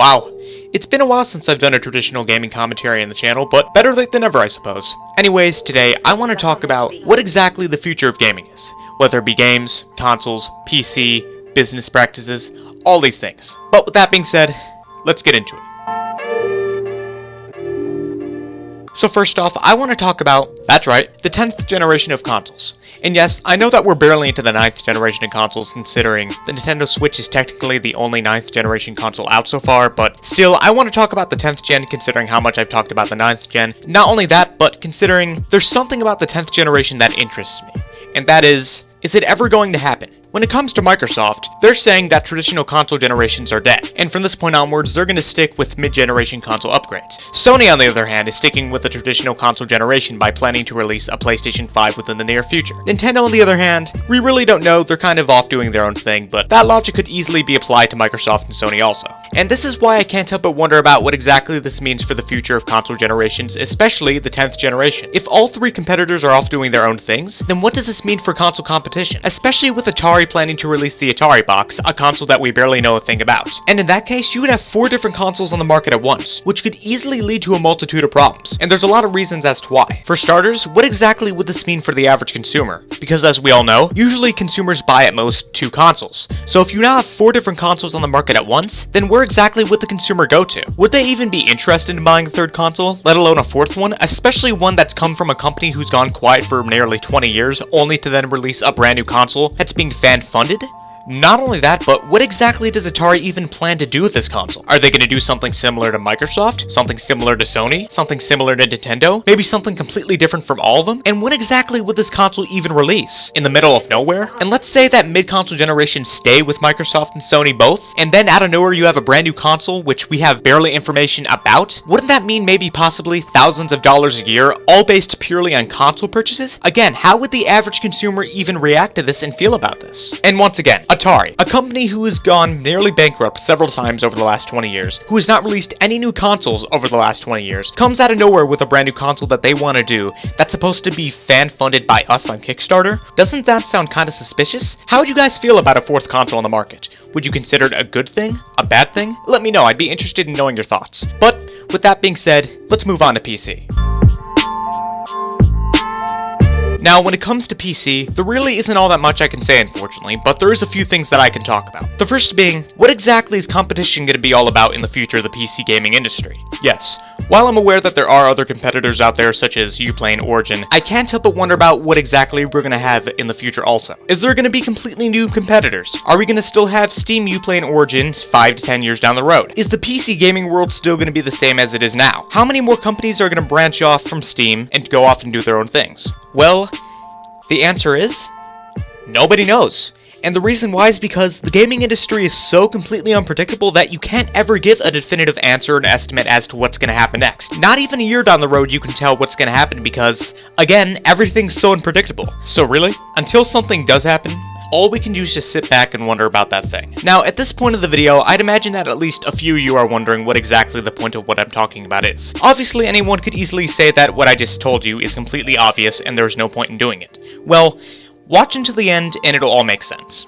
Wow, it's been a while since I've done a traditional gaming commentary on the channel, but better late than never, I suppose. Anyways, today I want to talk about what exactly the future of gaming is, whether it be games, consoles, PC, business practices, all these things. But with that being said, let's get into it. So first off, I want to talk about, that's right, the 10th generation of consoles. And yes, I know that we're barely into the 9th generation of consoles, considering the Nintendo Switch is technically the only 9th generation console out so far, but still, I want to talk about the 10th gen considering how much I've talked about the 9th gen. Not only that, but considering there's something about the 10th generation that interests me, and that is it ever going to happen? When it comes to Microsoft, they're saying that traditional console generations are dead, and from this point onwards, they're going to stick with mid-generation console upgrades. Sony, on the other hand, is sticking with the traditional console generation by planning to release a PlayStation 5 within the near future. Nintendo, on the other hand, we really don't know, they're kind of off doing their own thing, but that logic could easily be applied to Microsoft and Sony also. And this is why I can't help but wonder about what exactly this means for the future of console generations, especially the 10th generation. If all three competitors are off doing their own things, then what does this mean for console competition? Especially with Atari planning to release the Atari box, a console that we barely know a thing about. And in that case, you would have 4 different consoles on the market at once, which could easily lead to a multitude of problems. And there's a lot of reasons as to why. For starters, what exactly would this mean for the average consumer? Because as we all know, usually consumers buy at most 2 consoles. So if you now have 4 different consoles on the market at once, then where exactly would the consumer go to? Would they even be interested in buying a 3rd console, let alone a 4th one, especially one that's come from a company who's gone quiet for nearly 20 years, only to then release a brand new console that's being fan-funded? Not only that, but what exactly does Atari even plan to do with this console? Are they going to do something similar to Microsoft? Something similar to Sony? Something similar to Nintendo? Maybe something completely different from all of them? And when exactly would this console even release? In the middle of nowhere? And let's say that mid-console generations stay with Microsoft and Sony both, and then out of nowhere you have a brand new console which we have barely information about? Wouldn't that mean maybe possibly thousands of dollars a year, all based purely on console purchases? Again, how would the average consumer even react to this and feel about this? And once again, Atari, a company who has gone nearly bankrupt several times over the last 20 years, who has not released any new consoles over the last 20 years, comes out of nowhere with a brand new console that they want to do that's supposed to be fan-funded by us on Kickstarter? Doesn't that sound kind of suspicious? How would you guys feel about a 4th console on the market? Would you consider it a good thing? A bad thing? Let me know, I'd be interested in knowing your thoughts. But with that being said, let's move on to PC. Now, when it comes to PC, there really isn't all that much I can say, unfortunately, but there is a few things that I can talk about. The first being, what exactly is competition going to be all about in the future of the PC gaming industry? Yes, while I'm aware that there are other competitors out there such as Uplay and Origin, I can't help but wonder about what exactly we're going to have in the future also. Is there going to be completely new competitors? Are we going to still have Steam, Uplay, and Origin 5 to 10 years down the road? Is the PC gaming world still going to be the same as it is now? How many more companies are going to branch off from Steam and go off and do their own things? Well, the answer is, nobody knows. And the reason why is because the gaming industry is so completely unpredictable that you can't ever give a definitive answer or an estimate as to what's going to happen next. Not even a year down the road you can tell what's going to happen because, again, everything's so unpredictable. So really, until something does happen, all we can do is just sit back and wonder about that thing. Now, at this point of the video, I'd imagine that at least a few of you are wondering what exactly the point of what I'm talking about is. Obviously, anyone could easily say that what I just told you is completely obvious and there's no point in doing it. Well, watch until the end and it'll all make sense.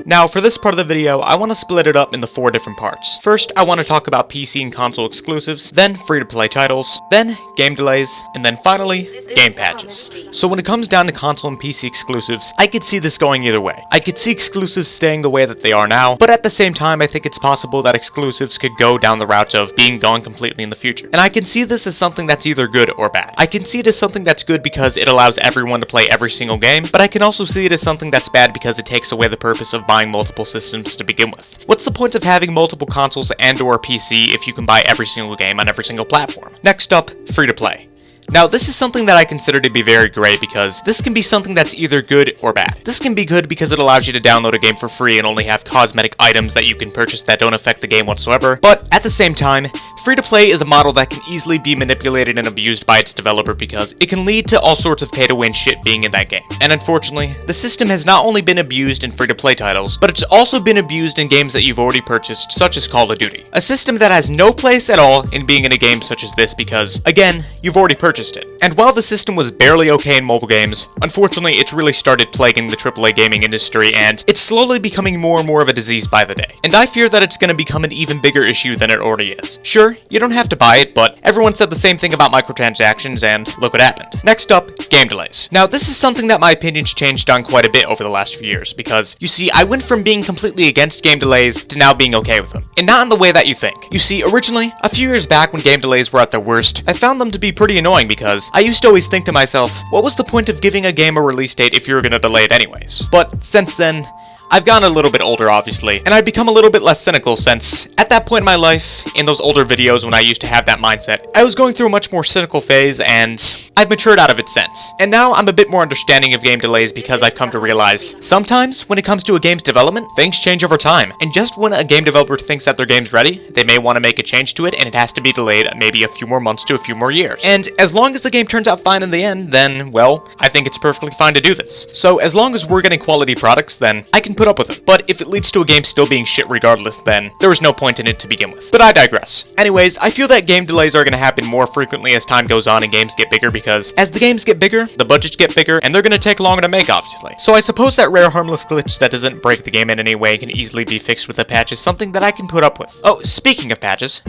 Now, for this part of the video, I want to split it up into 4 different parts. First, I want to talk about PC and console exclusives, then free-to-play titles, then game delays, and then finally, game patches. So when it comes down to console and PC exclusives, I could see this going either way. I could see exclusives staying the way that they are now, but at the same time, I think it's possible that exclusives could go down the route of being gone completely in the future. And I can see this as something that's either good or bad. I can see it as something that's good because it allows everyone to play every single game, but I can also see it as something that's bad because it takes away the purpose of buying multiple systems to begin with. What's the point of having multiple consoles and or PC if you can buy every single game on every single platform? Next up, free-to-play. Now, this is something that I consider to be very gray because this can be something that's either good or bad. This can be good because it allows you to download a game for free and only have cosmetic items that you can purchase that don't affect the game whatsoever, but at the same time, free-to-play is a model that can easily be manipulated and abused by its developer because it can lead to all sorts of pay-to-win shit being in that game. And unfortunately, the system has not only been abused in free-to-play titles, but it's also been abused in games that you've already purchased, such as Call of Duty. A system that has no place at all in being in a game such as this because, again, you've already purchased purchased it. And while the system was barely okay in mobile games, unfortunately it's really started plaguing the AAA gaming industry, and it's slowly becoming more and more of a disease by the day. And I fear that it's going to become an even bigger issue than it already is. Sure, you don't have to buy it, but everyone said the same thing about microtransactions, and look what happened. Next up, game delays. Now this is something that my opinion's changed on quite a bit over the last few years, because, you see, I went from being completely against game delays to now being okay with them. And not in the way that you think. You see, originally, a few years back when game delays were at their worst, I found them to be pretty annoying because I used to always think to myself, what was the point of giving a game a release date if you were gonna delay it anyways? But since then, I've gotten a little bit older, obviously, and I've become a little bit less cynical since, at that point in my life, in those older videos when I used to have that mindset, I was going through a much more cynical phase, and I've matured out of it since. And now I'm a bit more understanding of game delays because I've come to realize, sometimes, when it comes to a game's development, things change over time, and just when a game developer thinks that their game's ready, they may want to make a change to it, and it has to be delayed maybe a few more months to a few more years. And as long as the game turns out fine in the end, then, well, I think it's perfectly fine to do this. So as long as we're getting quality products, then I can put up with it. But if it leads to a game still being shit regardless, then there was no point in it to begin with. But I digress. Anyways, I feel that game delays are going to happen more frequently as time goes on and games get bigger because as the games get bigger, the budgets get bigger, and they're going to take longer to make, obviously. So I suppose that rare harmless glitch that doesn't break the game in any way can easily be fixed with a patch is something that I can put up with. Oh, speaking of patches,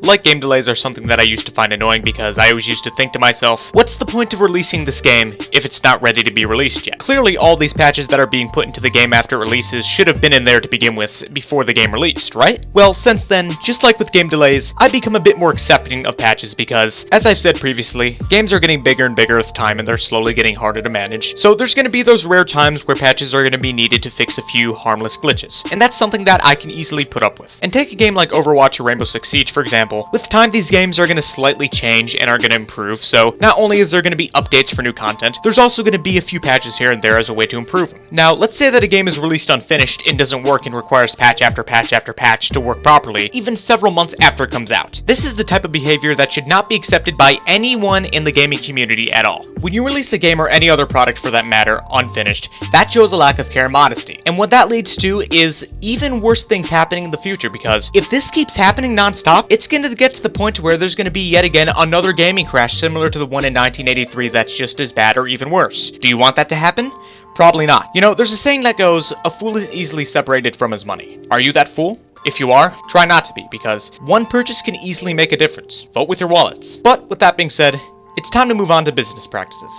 like game delays are something that I used to find annoying because I always used to think to myself, what's the point of releasing this game if it's not ready to be released yet? Clearly all these patches that are being put into the game after it releases should have been in there to begin with before the game released, right? Well, since then, just like with game delays, I've become a bit more accepting of patches because, as I've said previously, games are getting bigger and bigger with time and they're slowly getting harder to manage. So there's going to be those rare times where patches are going to be needed to fix a few harmless glitches, and that's something that I can easily put up with. And take a game like Overwatch or Rainbow Six Siege, for example. With time, these games are going to slightly change and are going to improve, so not only is there going to be updates for new content, there's also going to be a few patches here and there as a way to improve them. Now, let's say that a game is released unfinished and doesn't work and requires patch after patch after patch to work properly, even several months after it comes out. This is the type of behavior that should not be accepted by anyone in the gaming community at all. When you release a game or any other product for that matter unfinished, that shows a lack of care and modesty. And what that leads to is even worse things happening in the future, because if this keeps happening non-stop, it's going to get to the point where there's going to be yet again another gaming crash similar to the one in 1983 that's just as bad or even worse. Do you want that to happen? Probably not. You know, there's a saying that goes, a fool is easily separated from his money. Are you that fool? If you are, try not to be, because one purchase can easily make a difference. Vote with your wallets. But with that being said, it's time to move on to business practices.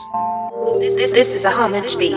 This is a homage beat.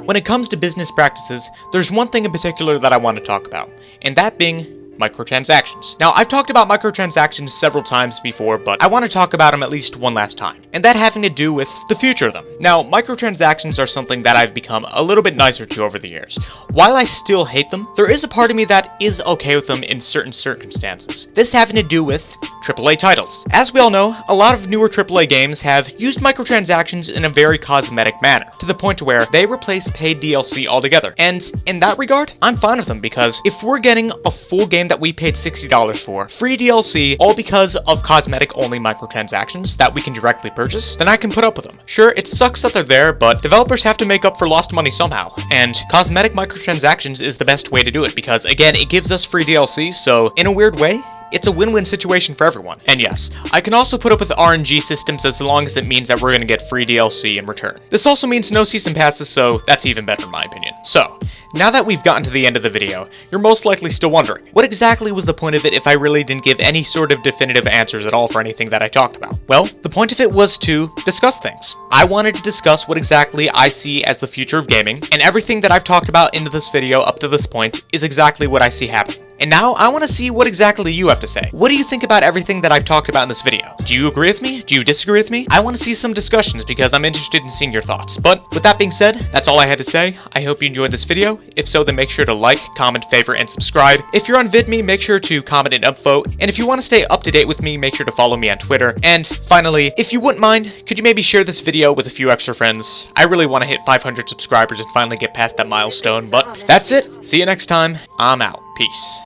When it comes to business practices, there's one thing in particular that I want to talk about, and that being microtransactions. Now, I've talked about microtransactions several times before, but I want to talk about them at least one last time, and that having to do with the future of them. Now, microtransactions are something that I've become a little bit nicer to over the years. While I still hate them, there is a part of me that is okay with them in certain circumstances. This having to do with AAA titles. As we all know, a lot of newer AAA games have used microtransactions in a very cosmetic manner, to the point where they replace paid DLC altogether. And in that regard, I'm fine with them, because if we're getting a full game that we paid $60 for, free DLC, all because of cosmetic only microtransactions that we can directly purchase, then I can put up with them. Sure, it sucks that they're there, but developers have to make up for lost money somehow, and cosmetic microtransactions is the best way to do it, because again, it gives us free DLC, so in a weird way, it's a win-win situation for everyone. And yes, I can also put up with RNG systems as long as it means that we're going to get free DLC in return. This also means no season passes, so that's even better in my opinion. So, now that we've gotten to the end of the video, you're most likely still wondering, what exactly was the point of it if I really didn't give any sort of definitive answers at all for anything that I talked about? Well, the point of it was to discuss things. I wanted to discuss what exactly I see as the future of gaming, and everything that I've talked about into this video up to this point is exactly what I see happening. And now, I want to see what exactly you have to say. What do you think about everything that I've talked about in this video? Do you agree with me? Do you disagree with me? I want to see some discussions because I'm interested in seeing your thoughts. But with that being said, that's all I had to say. I hope you enjoyed this video. If so, then make sure to like, comment, favorite, and subscribe. If you're on VidMe, make sure to comment and upvote. And if you want to stay up to date with me, make sure to follow me on Twitter. And finally, if you wouldn't mind, could you maybe share this video with a few extra friends? I really want to hit 500 subscribers and finally get past that milestone. But that's it. See you next time. I'm out. Peace.